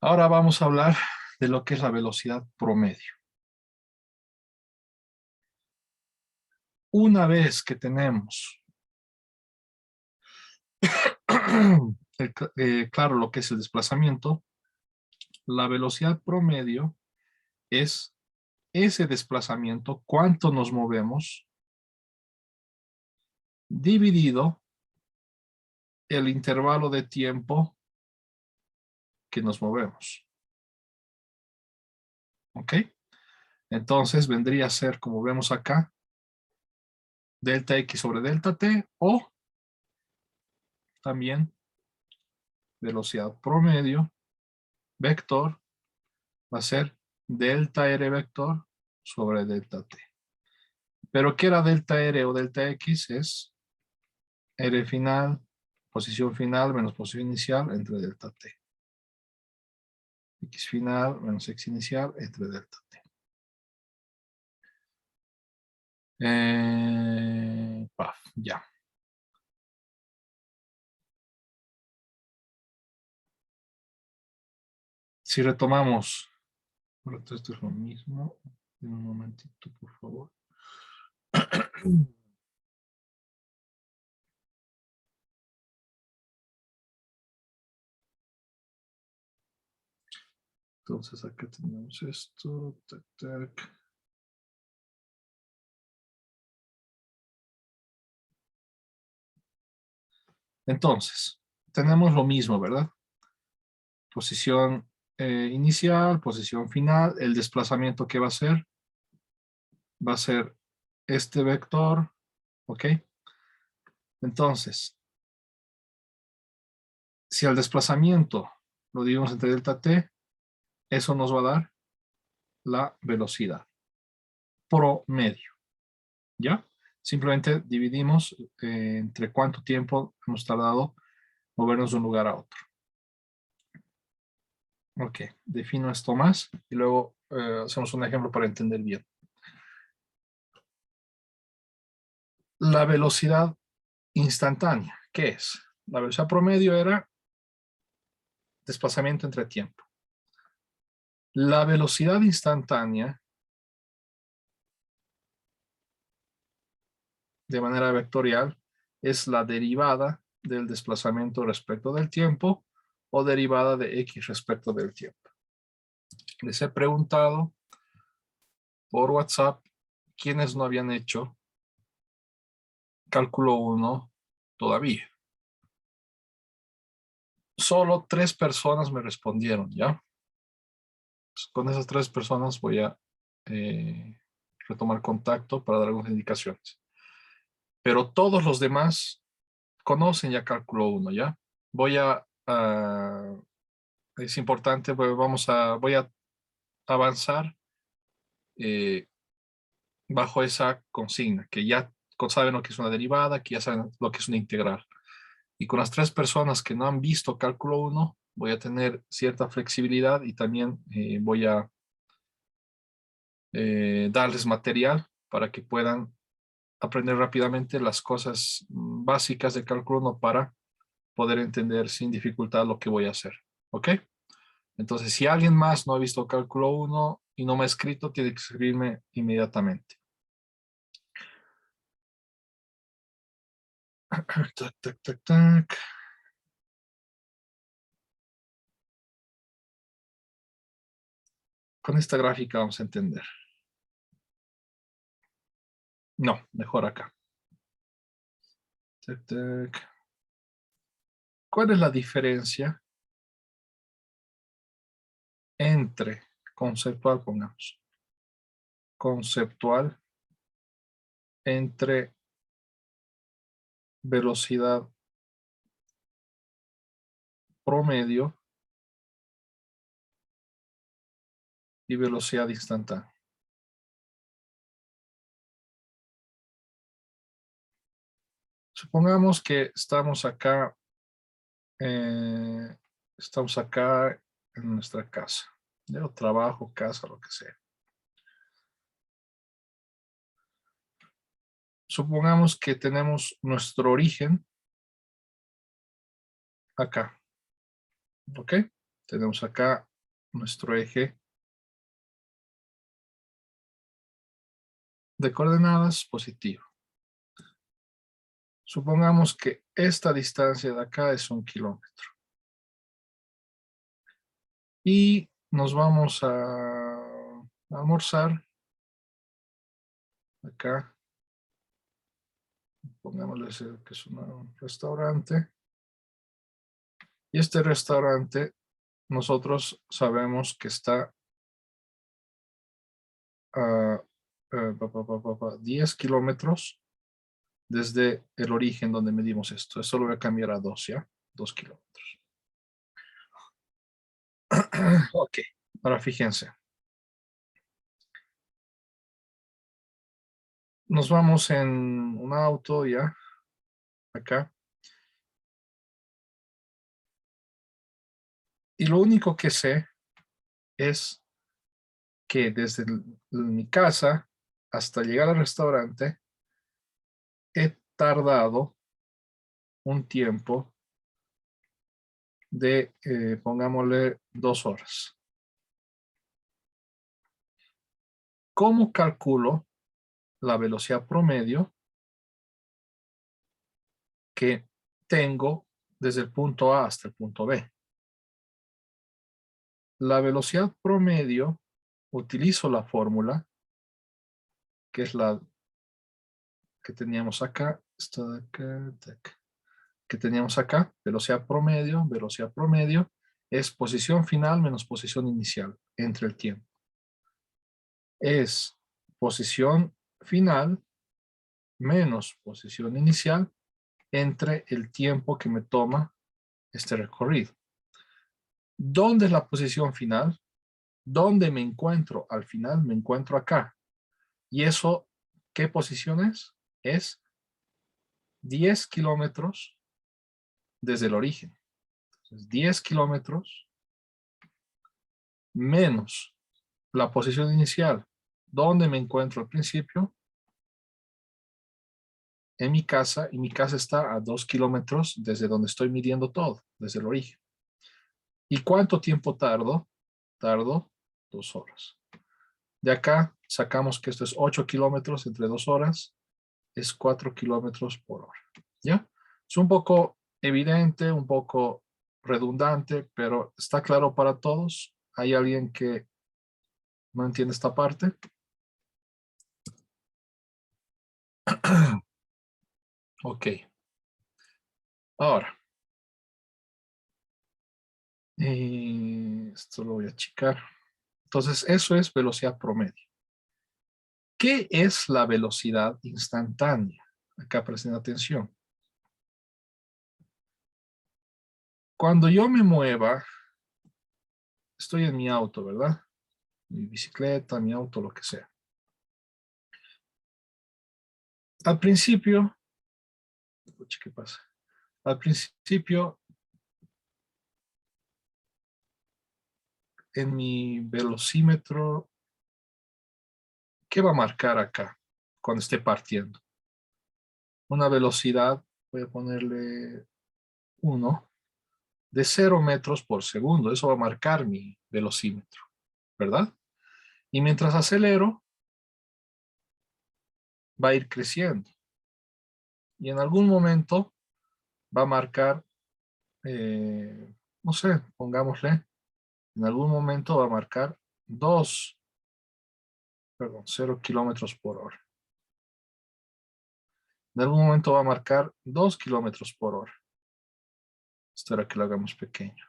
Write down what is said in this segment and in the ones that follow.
Ahora vamos a hablar de lo que es la velocidad promedio. Una vez que tenemos claro lo que es el desplazamiento, la velocidad promedio es ese desplazamiento, cuánto nos movemos, dividido el intervalo de tiempo que nos movemos. ¿Ok? Entonces vendría a ser, como vemos acá, delta X sobre delta T, o también velocidad promedio, vector, va a ser delta R vector sobre delta T. Pero ¿qué era delta R o delta X? Es R final, posición final menos posición inicial entre delta T. X final menos X inicial entre delta T. Ya. Si retomamos, esto es lo mismo. Un momentito, por favor. Entonces acá tenemos esto. Tac, tac. Entonces, tenemos lo mismo, ¿verdad? Posición inicial, posición final. El desplazamiento que va a ser este vector, ¿ok? Entonces, si el desplazamiento lo dividimos entre delta t, eso nos va a dar la velocidad promedio, ¿ya? Simplemente dividimos entre cuánto tiempo hemos tardado movernos de un lugar a otro. Ok, defino esto más y luego hacemos un ejemplo para entender bien. La velocidad instantánea, ¿qué es? La velocidad promedio era desplazamiento entre tiempo. La velocidad instantánea, de manera vectorial, es la derivada del desplazamiento respecto del tiempo o derivada de X respecto del tiempo. Les he preguntado por WhatsApp quiénes no habían hecho cálculo 1 todavía. Solo 3 personas me respondieron, ¿ya? Pues con esas 3 personas voy a retomar contacto para dar algunas indicaciones. Pero todos los demás conocen ya cálculo 1, ¿ya? Es importante, pues voy a avanzar eh, bajo esa consigna, que ya saben lo que es una derivada, que ya saben lo que es una integral. Y con las 3 personas que no han visto cálculo 1, voy a tener cierta flexibilidad y también voy a darles material para que puedan aprender rápidamente las cosas básicas de cálculo 1 para poder entender sin dificultad lo que voy a hacer. ¿Ok? Entonces, si alguien más no ha visto cálculo 1 y no me ha escrito, tiene que escribirme inmediatamente. Tac, tac, tac, tac. Con esta gráfica vamos a entender. No, mejor acá. Tac, tac. ¿Cuál es la diferencia entre conceptual, pongamos, conceptual entre velocidad promedio y velocidad instantánea? Supongamos que eh, estamos acá en nuestra casa, de trabajo, casa, lo que sea. Supongamos que tenemos nuestro origen acá, ¿ok? Tenemos acá nuestro eje de coordenadas positivo. Supongamos que esta distancia de acá es 1 kilómetro. Y nos vamos a almorzar acá. Pongámosle que es un restaurante. Y este restaurante, nosotros sabemos que está a 10 kilómetros desde el origen donde medimos esto. Eso lo voy a cambiar a 2, ¿ya? 2 kilómetros. Ok, ahora fíjense. Nos vamos en un auto ya, acá. Y lo único que sé es que desde mi casa hasta llegar al restaurante he tardado un tiempo de, pongámosle, 2 horas. ¿Cómo calculo la velocidad promedio que tengo desde el punto A hasta el punto B? La velocidad promedio, utilizo la fórmula, que es la que teníamos acá, esta de acá, que teníamos acá, velocidad promedio, es posición final menos posición inicial entre el tiempo. Es posición final menos posición inicial entre el tiempo que me toma este recorrido. ¿Dónde es la posición final? ¿Dónde me encuentro al final? Me encuentro acá. ¿Y eso qué posición es? Es 10 kilómetros desde el origen. Entonces, 10 kilómetros menos la posición inicial. ¿Dónde me encuentro al principio? En mi casa, y mi casa está a 2 kilómetros desde donde estoy midiendo todo, desde el origen. ¿Y cuánto tiempo tardo? Tardo 2 horas. De acá sacamos que esto es 8 kilómetros entre 2 horas, es 4 kilómetros por hora. ¿Ya? Es un poco evidente, un poco redundante, pero está claro para todos. ¿Hay alguien que no entiende esta parte? Ok. Ahora, esto lo voy a achicar. Entonces, eso es velocidad promedio. ¿Qué es la velocidad instantánea? Acá presten atención. Cuando yo me mueva, estoy en mi auto, ¿verdad? Mi bicicleta, mi auto, lo que sea. Al principio, ¿qué pasa? Al principio, en mi velocímetro, ¿qué va a marcar acá cuando esté partiendo? Una velocidad, voy a ponerle 1, de 0 metros por segundo. Eso va a marcar mi velocímetro, ¿verdad? Y mientras acelero, va a ir creciendo. Y en algún momento va a marcar, no sé, pongámosle, en algún momento va a marcar 0 kilómetros por hora. En algún momento va a marcar 2 kilómetros por hora. Esto era que lo hagamos pequeño.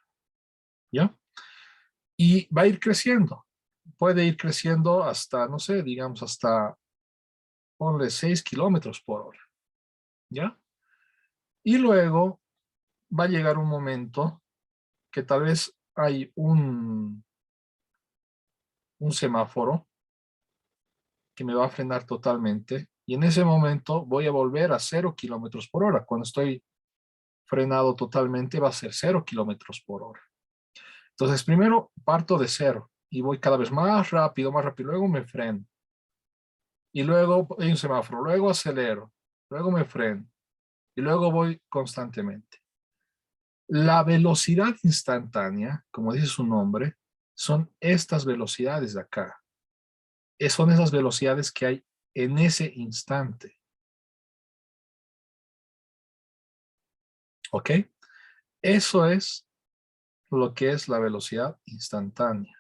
¿Ya? Y va a ir creciendo. Puede ir creciendo hasta, no sé, digamos hasta, ponle 6 kilómetros por hora. ¿Ya? Y luego va a llegar un momento que tal vez hay un semáforo que me va a frenar totalmente y en ese momento voy a volver a 0 kilómetros por hora. Cuando estoy frenado totalmente va a ser 0 kilómetros por hora. Entonces primero parto de 0 y voy cada vez más rápido, luego me freno. Y luego hay un semáforo, luego acelero, luego me freno y luego voy constantemente. La velocidad instantánea, como dice su nombre, son estas velocidades de acá. Son esas velocidades que hay en ese instante. ¿Ok? Eso es lo que es la velocidad instantánea.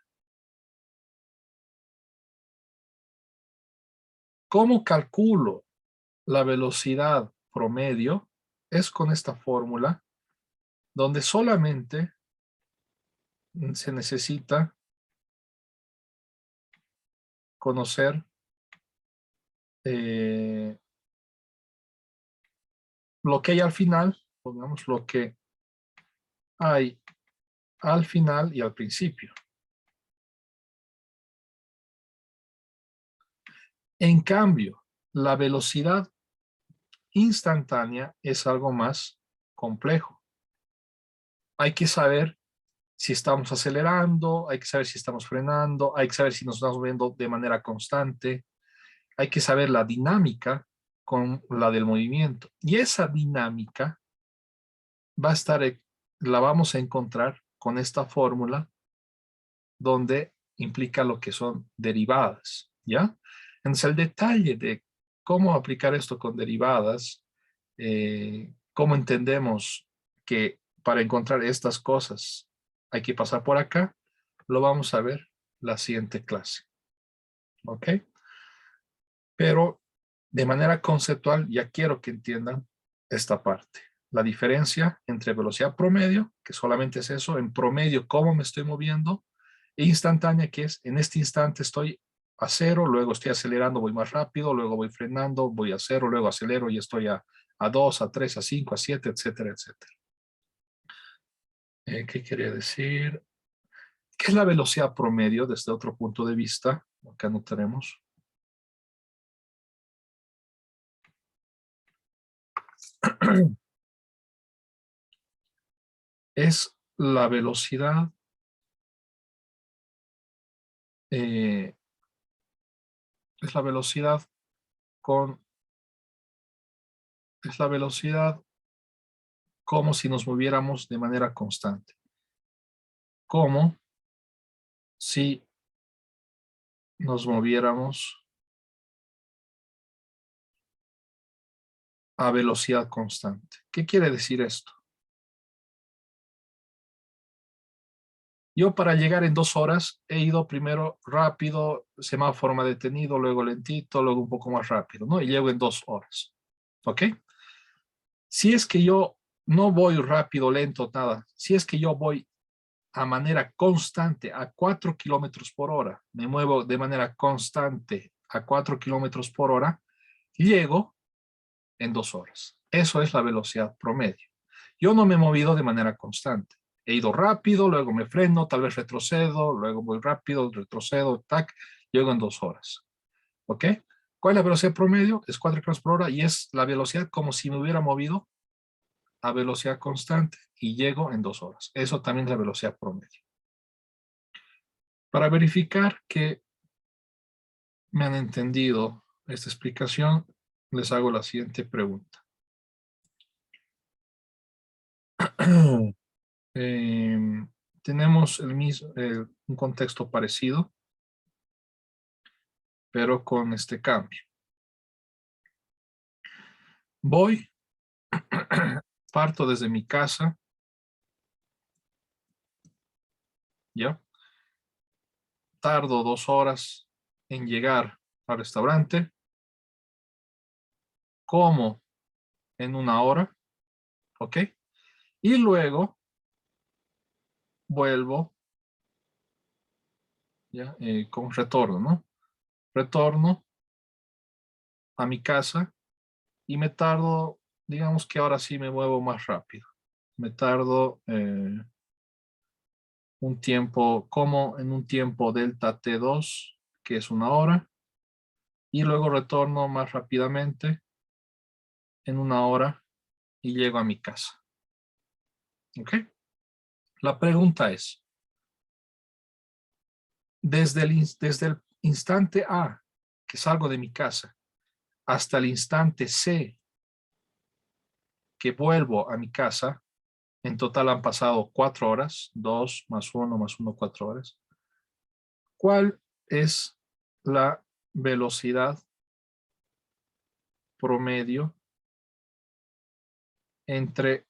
¿Cómo calculo la velocidad promedio? Es con esta fórmula donde solamente se necesita conocer lo que hay al final, pongamos lo que hay al final y al principio. En cambio, la velocidad instantánea es algo más complejo. Hay que saber si estamos acelerando, hay que saber si estamos frenando, hay que saber si nos estamos moviendo de manera constante, hay que saber la dinámica con la del movimiento. Y esa dinámica va a estar, la vamos a encontrar con esta fórmula donde implica lo que son derivadas, ¿ya? Entonces el detalle de cómo aplicar esto con derivadas, cómo entendemos que para encontrar estas cosas hay que pasar por acá, lo vamos a ver la siguiente clase, ¿ok? Pero de manera conceptual ya quiero que entiendan esta parte. La diferencia entre velocidad promedio, que solamente es eso, en promedio cómo me estoy moviendo, e instantánea, que es en este instante estoy a cero, luego estoy acelerando, voy más rápido, luego voy frenando, voy a cero, luego acelero y estoy a 2, a 3, a 5, a 7, etcétera, etcétera. ¿Qué quería decir? ¿Qué es la velocidad promedio desde otro punto de vista? Acá no tenemos. Es la velocidad es la velocidad con, es la velocidad como si nos moviéramos de manera constante. Como si nos moviéramos a velocidad constante. ¿Qué quiere decir esto? Yo para llegar en 2 horas he ido primero rápido, semáforo me ha detenido, luego lentito, luego un poco más rápido, ¿no? Y llego en 2 horas. ¿Ok? Si es que yo no voy rápido, lento, nada. Si es que yo voy a manera constante a 4 kilómetros por hora, me muevo de manera constante a 4 kilómetros por hora, llego en 2 horas. Eso es la velocidad promedio. Yo no me he movido de manera constante. He ido rápido, luego me freno, tal vez retrocedo, luego voy rápido, retrocedo, tac, llego en 2 horas. ¿Ok? ¿Cuál es la velocidad promedio? Es 4 kilómetros por hora y es la velocidad como si me hubiera movido a velocidad constante y llego en 2 horas. Eso también es la velocidad promedio. Para verificar que me han entendido esta explicación, les hago la siguiente pregunta. Tenemos un contexto parecido, pero con este cambio. Voy, parto desde mi casa, ¿ya? Tardo 2 horas en llegar al restaurante, como en 1 hora, ¿ok? Y luego vuelvo, ¿ya? Con retorno, ¿no? Retorno a mi casa y me tardo, digamos que ahora sí me muevo más rápido. Me tardo un tiempo, como en un tiempo delta T2, que es 1 hora, y luego retorno más rápidamente en 1 hora y llego a mi casa. ¿Ok? La pregunta es, desde el instante A, que salgo de mi casa, hasta el instante C, que vuelvo a mi casa, en total han pasado 4 horas, 2 más 1 más 1, 4 horas. ¿Cuál es la velocidad promedio entre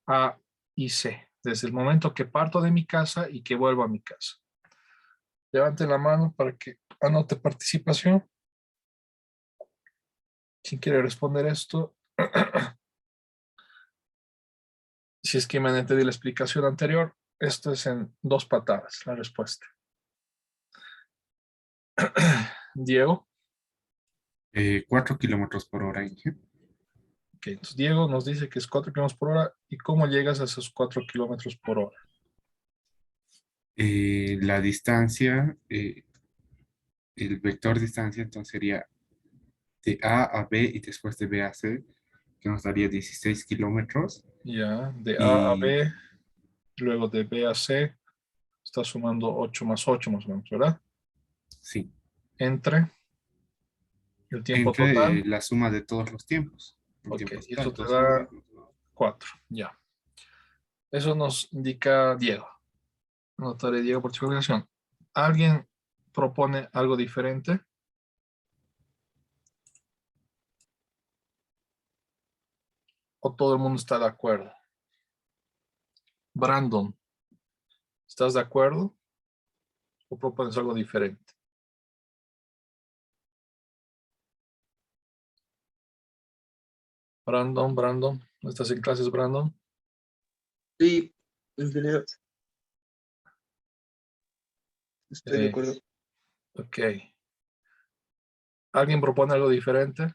A y C? Desde el momento que parto de mi casa y que vuelvo a mi casa. Levante la mano para que anote participación. ¿Quién quiere responder esto? Si es que me han entendido la explicación anterior, esto es en 2 patadas la respuesta. Diego. 4 kilómetros por hora, Inge. Ok, entonces Diego nos dice que es 4 kilómetros por hora. ¿Y cómo llegas a esos 4 kilómetros por hora? La distancia, el vector distancia, entonces sería de A a B y después de B a C, que nos daría 16 kilómetros. Ya, de A a Y B, luego de B a C, está sumando 8 más 8 más o menos, ¿verdad? sí, Entre el tiempo entre total. la suma de todos los tiempos, el Ok, tiempo y total, eso te 2 horas. da 4. Ya. Eso nos indica Diego. Anotaré Diego por su explicación. ¿Alguien propone algo diferente? ¿O todo el mundo está de acuerdo? Brandon, ¿estás de acuerdo? ¿O propones algo diferente? Brandon, ¿estás en clases, Brandon? Sí, en general, estoy de Eh, acuerdo. ok. ¿Alguien propone algo diferente?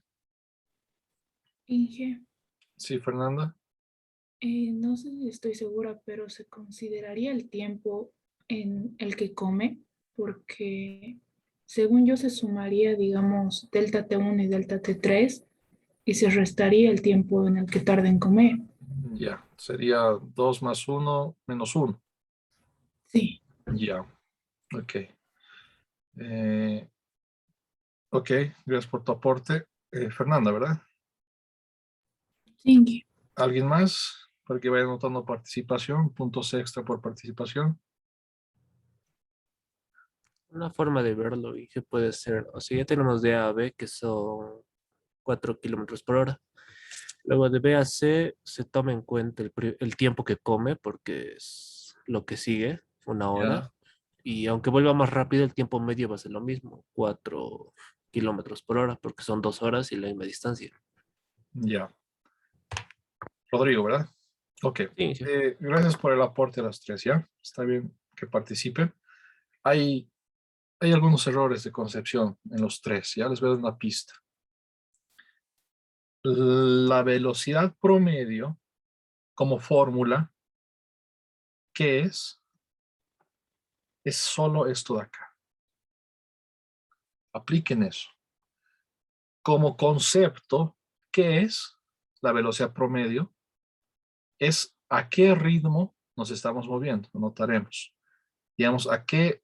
Inge, Sí, Fernanda. no sé si estoy segura, pero ¿se consideraría el tiempo en el que come? Porque según yo se sumaría, digamos, delta T1 y delta T3 y se restaría el tiempo en el que tarda en comer. Ya, sería 2 más 1 menos 1. Sí, Ya, ok. Eh, ok, gracias por tu aporte. Fernanda, ¿verdad? sí, Inge. ¿Alguien más? Para que vaya anotando participación, puntos extra por participación. Una forma de verlo y que puede ser, o sea, ya tenemos de A a B que son 4 kilómetros por hora. Luego de B a C se toma en cuenta el tiempo que come porque es lo que sigue, 1 hora. Ya, Y aunque vuelva más rápido, el tiempo medio va a ser lo mismo, 4 kilómetros por hora, porque son 2 horas y la misma distancia. ya. Rodrigo, ¿verdad? Ok. Sí, sí. Gracias por el aporte a las tres, ¿ya? Está bien que participen. Hay, hay algunos errores de concepción en los tres, ya les voy a dar una pista. La velocidad promedio como fórmula, ¿qué es? Es solo esto de acá. Apliquen eso. Como concepto, ¿qué es la velocidad promedio? Es a qué ritmo nos estamos moviendo, notaremos. Digamos, a qué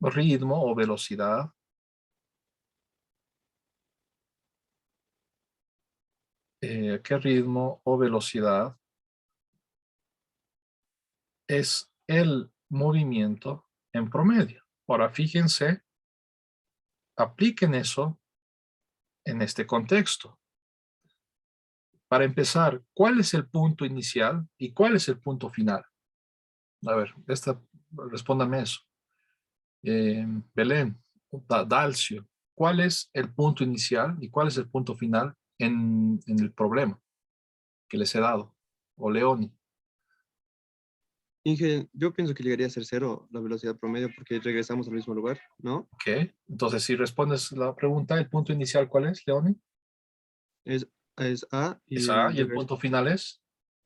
ritmo o velocidad a qué ritmo o velocidad es el movimiento en promedio. Ahora, fíjense, apliquen eso en este contexto. Para empezar, ¿cuál es el punto inicial y cuál es el punto final? A ver, respóndame eso. Belén, Dalcio, ¿cuál es el punto inicial y cuál es el punto final en el problema que les he dado? O Leoni. Inge, yo pienso que llegaría a ser cero la velocidad promedio porque regresamos al mismo lugar, ¿no? Ok, entonces si respondes la pregunta, ¿el punto inicial cuál es, Leoni? Es, es A Es y A el y el regreso. punto final es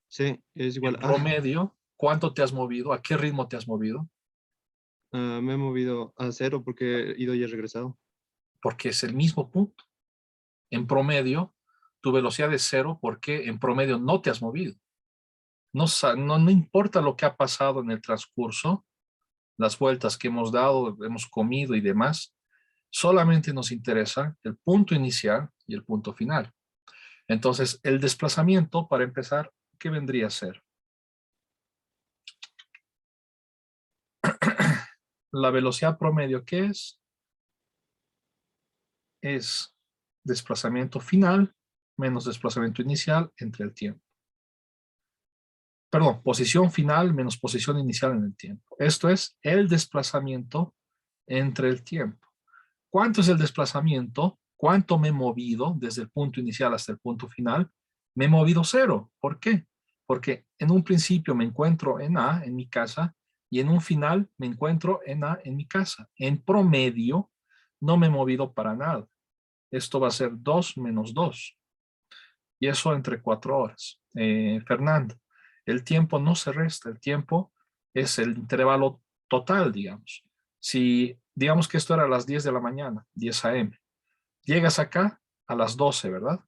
C es igual en a. promedio, ¿cuánto te has movido? ¿A qué ritmo te has movido? Me he movido a cero porque he ido y he regresado. Porque es el mismo punto. En promedio, tu velocidad es cero porque en promedio no te has movido. No importa lo que ha pasado en el transcurso, las vueltas que hemos dado, hemos comido y demás, solamente nos interesa el punto inicial y el punto final. Entonces, el desplazamiento, para empezar, ¿qué vendría a ser? la velocidad promedio, ¿qué es? Es desplazamiento final menos desplazamiento inicial entre el tiempo. Perdón, posición final menos posición inicial en el tiempo. Esto es el desplazamiento entre el tiempo. ¿Cuánto es el desplazamiento? ¿Cuánto me he movido desde el punto inicial hasta el punto final? Me he movido 0. ¿Por qué? Porque en un principio me encuentro en A, en mi casa, y en un final me encuentro en A, en mi casa. En promedio, no me he movido para nada. Esto va a ser 2 menos 2. Y eso entre 4 horas. Fernando, el tiempo no se resta, el tiempo es el intervalo total, digamos. Si digamos que esto era a las 10 de la mañana, 10 a.m., llegas acá a las 12, ¿verdad?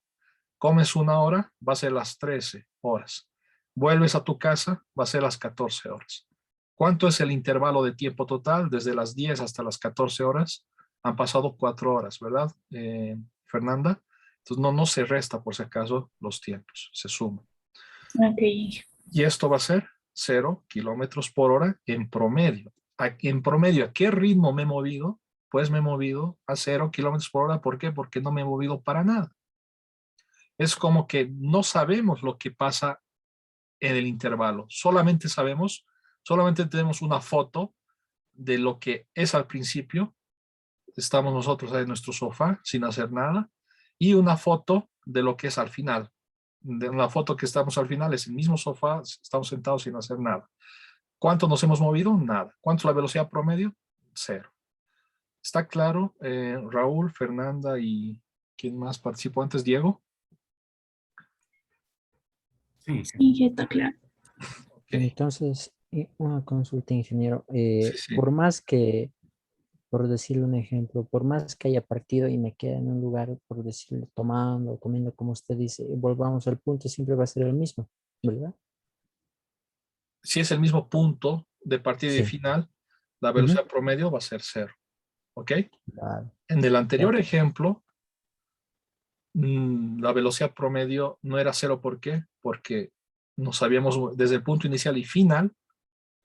Comes 1 hora, va a ser las 13 horas. Vuelves a tu casa, va a ser las 14 horas. ¿Cuánto es el intervalo de tiempo total? Desde las 10 hasta las 14 horas. Han pasado 4 horas, ¿verdad, Fernanda? Entonces no se resta por si acaso los tiempos, se suman. Ok. Y esto va a ser 0 kilómetros por hora en promedio. En promedio, ¿a qué ritmo me he movido? Pues me he movido a 0 kilómetros por hora. ¿Por qué? Porque no me he movido para nada. Es como que no sabemos lo que pasa en el intervalo. Solamente tenemos una foto de lo que es al principio. Estamos nosotros en nuestro sofá sin hacer nada. Y una foto de lo que es al final. De una foto que estamos al final es el mismo sofá, estamos sentados sin hacer nada. ¿Cuánto nos hemos movido? Nada. ¿Cuánto es la velocidad promedio? 0. ¿Está claro, Raúl, Fernanda y quién más participó antes? ¿Diego? Sí, Sí, ya está claro. Ok. Entonces, una consulta, ingeniero. Sí, sí. Por más que, por decirle un ejemplo, por más que haya partido y me quede en un lugar, por decirlo, tomando o comiendo, como usted dice, volvamos al punto, siempre va a ser el mismo, ¿verdad? Si es el mismo punto de partida y de Sí. final, la Ujú. velocidad promedio va a ser 0. ¿Ok? Vale. En el anterior Ya. ejemplo, la velocidad promedio no era 0. ¿Por qué? Porque no sabíamos desde el punto inicial y final.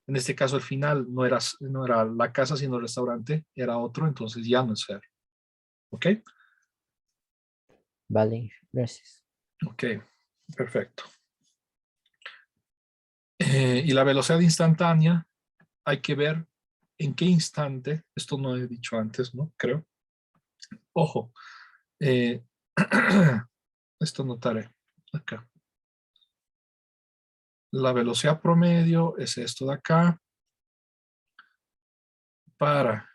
En este caso, el final no era la casa, sino el restaurante, era otro, entonces ya no es 0. ¿Ok? Vale, gracias. Ok, perfecto. Y la velocidad instantánea, hay que ver en qué instante, esto no he dicho antes, ¿no? Creo. Ojo, eh, esto notaré acá. La velocidad promedio es esto de acá. Para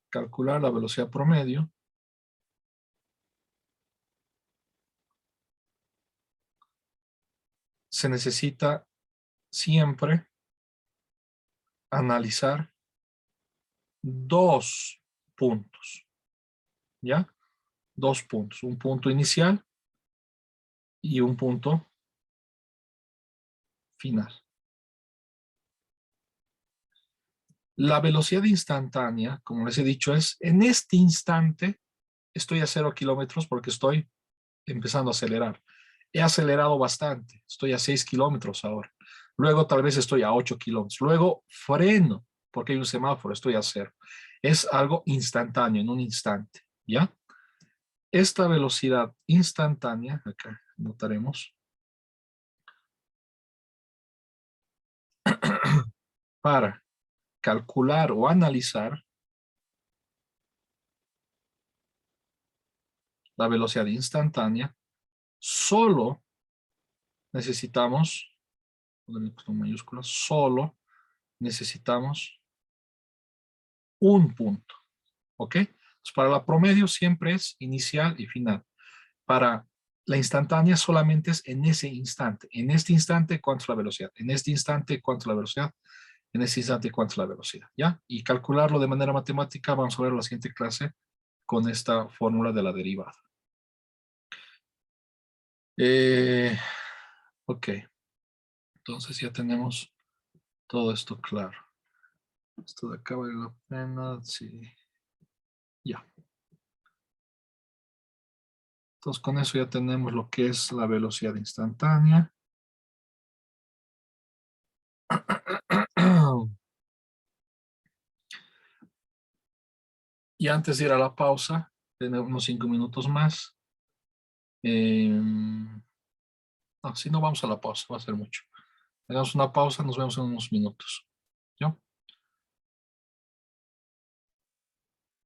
calcular la velocidad promedio, se necesita siempre analizar 2 puntos, ¿ya? 2 puntos, un punto inicial y un punto final. La velocidad instantánea, como les he dicho, es en este instante estoy a 0 kilómetros porque estoy empezando a acelerar. He acelerado bastante, estoy a 6 kilómetros ahora. Luego tal vez estoy a 8 kilómetros. Luego freno porque hay un semáforo, estoy a 0. Es algo instantáneo, en un instante, ¿ya? Esta velocidad instantánea, acá notaremos, para calcular o analizar la velocidad instantánea, solo necesitamos, con mayúsculas, solo necesitamos un punto, ¿ok? Entonces, para la promedio siempre es inicial y final. Para la instantánea solamente es en ese instante. En este instante, ¿cuánto es la velocidad? En este instante, ¿cuánto es la velocidad? En este instante, ¿cuánto es la velocidad? ¿Ya? Y calcularlo de manera matemática, vamos a ver la siguiente clase con esta fórmula de la derivada. Ok, entonces ya tenemos todo esto claro. Esto de acá vale la pena, sí. Ya. Entonces con eso ya tenemos lo que es la velocidad instantánea. Y antes de ir a la pausa, tener unos 5 minutos más. No, si no vamos a la pausa, va a ser mucho. Hagamos una pausa, nos vemos en unos minutos.